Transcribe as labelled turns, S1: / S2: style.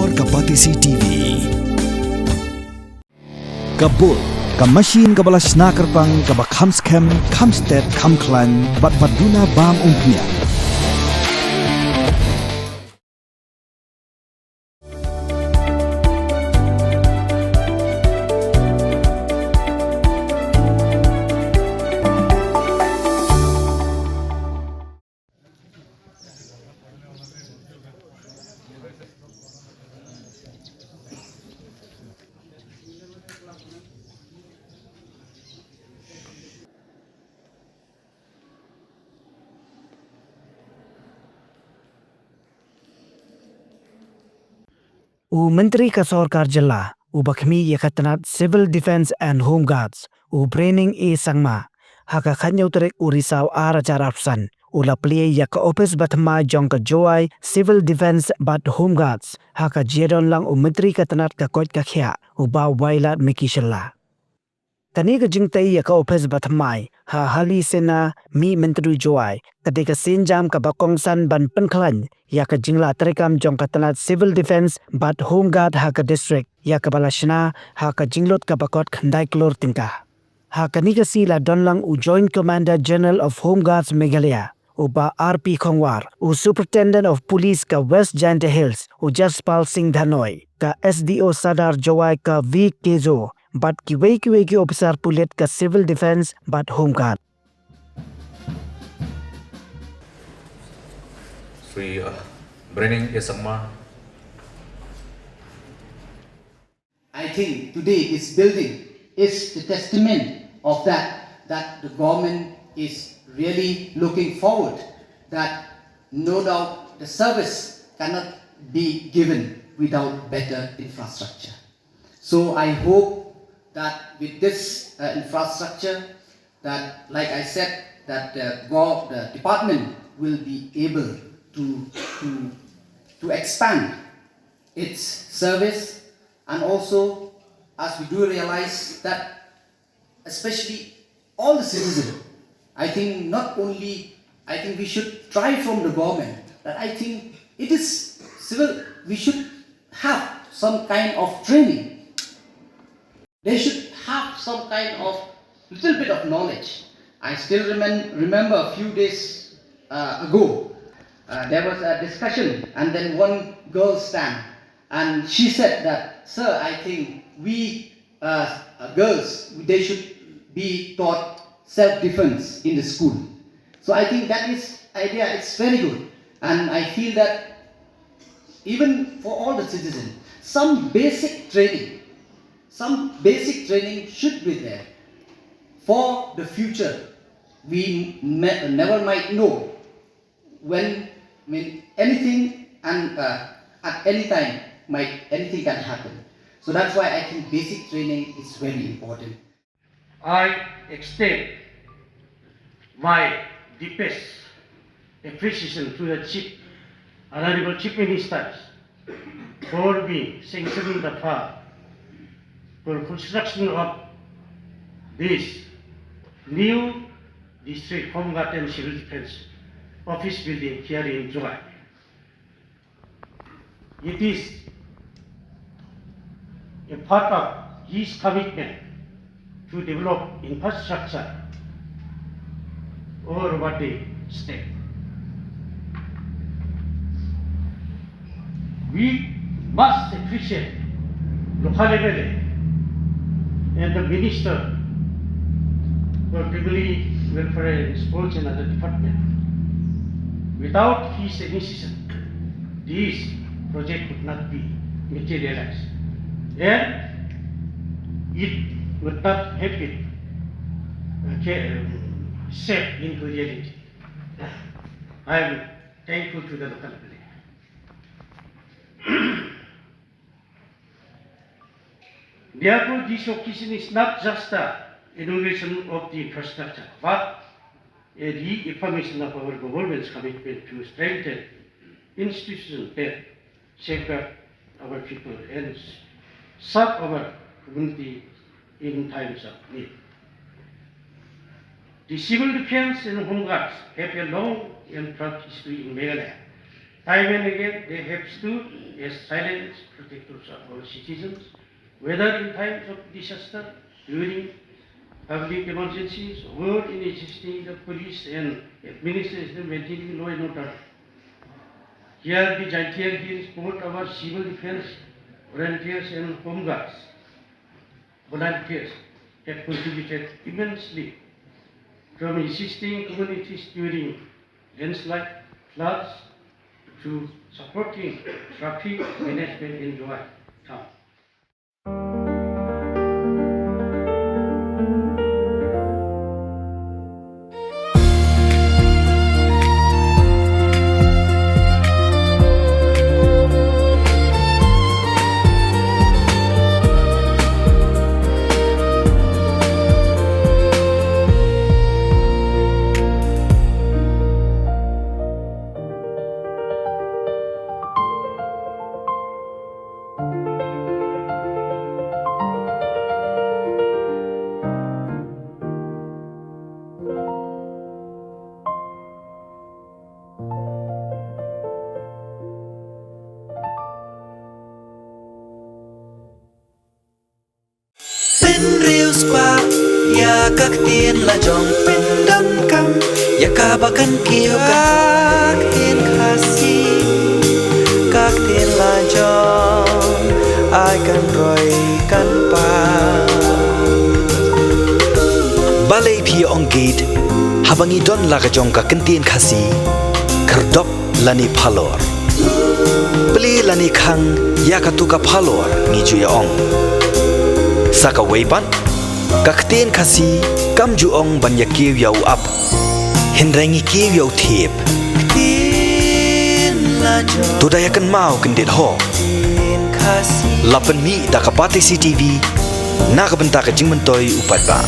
S1: Sorkar kapatisi TV. Kabul, ka machine ka balas snacker pang ka ba kamskem, kamstet, kamklan, bat baduna bam umpia.
S2: Myntri ka Sorkar jilla, bakmi yakatanat Civil Defense and Home Guards, training sangma, haka kanyautrek urisaw arajar arpsan, la Plie yaka Ophis ba Thymmai jong ka Jowai Civil Defense but Home Guards, haka jedon lang Myntri katanat ka kot ka kya, ba wailat mikishilla. Tani ka jingtay yaka Ophis ba Thymmai, ha hali sena mi Myntri Jowai, kadika sinjam ka bakong san ban penklan, yaka jingla terekam jong katanat Civil Defense but Home Guard haka district, yaka balashna haka jinglot ka bakot khandai klor tingka. Haka nika sila donlang Joint Commander General of Home Guards Meghalaya, ba RP Khongwar, Superintendent of Police ka West Jante Hills, Jaspal Singh Dhanoy, ka SDO Sadar Jowai ka V Kezo, but kiway ki officer pulit ka Civil Defense but Home Guard.
S3: Free training sangma.
S4: I think today this building is the testament of that the government is really looking forward, that no doubt the service cannot be given without better infrastructure. So I hope that with this infrastructure, that, like I said, that the department will be able to expand its service, and also, as we do realize that, especially all the citizens, I think not only, I think we should try from the government, that I think it is civil, we should have some kind of training. They should have some kind of little bit of knowledge. I still remember a few days ago, there was a discussion, and then one girl stand, and she said that, "Sir, I think we girls, they should be taught self-defense in the school." So I think that is idea, it's very good, and I feel that even for all the citizens, some basic training should be there for the future. We never might know when, anything, and at any time anything can happen. So that's why I think basic training is very important.
S5: I extend my deepest appreciation to the Honorable Chief Minister for sanctioning the fund for construction of this new district home guard and civil defense office building here in Jowai. It is a part of his commitment to develop infrastructure all over the state. We must appreciate local level and the Minister for Family Welfare and Sports and other department. Without his initiation, this project could not be materialized, and it would not have been set into reality. I am thankful to the local level. Therefore, this occasion is not just the inauguration of the infrastructure, but a reaffirmation of our government's commitment to strengthen institutions that safeguard our people and serve our community in times of need. The civil defense and home guards have a long and proud history in Meghalaya, Time and again, they have stood as silent protectors of our citizens, whether in times of disaster, during public emergencies, or in assisting the police and administration maintaining law and order. Here, the giant hills support our civil defense volunteers and home guards. Volunteers have contributed immensely from assisting communities during landslide, floods, to supporting traffic management in Jowai town.
S6: Spa ya các tiên là dòng pin đâm cam ya cả ba căn kiêu các tiên khasi các tiên là dòng ai cần rồi cần pa balai phi on gate habangi don la ka jong ka kan tiên khasi khardop lani phalor Plie lani khang ya ka tu ka phalor ni ju ya ong Saka weipan, kakteen kasi kam juong banyak kiw yaw up, hinrengi kiw yaw thiep. Tudayakan mau kendit ho. Lapan mi da kapate CTV, nakabenta ka jingmentoy upat ba.